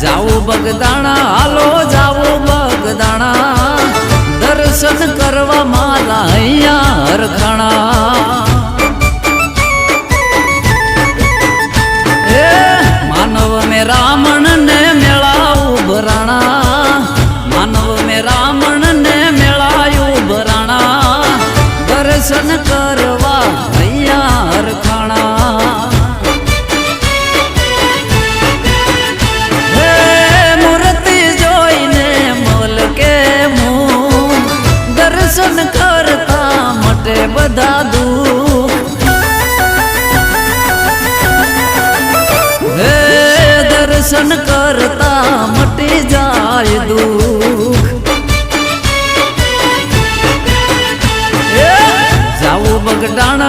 જાવું બગદાણા હાલો જાવું બગદાણા દર્શન કરવા માલા અહીંયા હરખાણા માનવ મે રામણ ને મેળાવું ભરાણા માનવ મે રામણ ને મેળાયું ભરાણા દર્શન કરવા અહીંયા હરખાણા મૂર્તિ જોઈને મોલ કે મું દર્શન કરતા મટે બધા દુઃખ દર્શન કરતા મટી જાય દુઃખ જાવું બગડાણા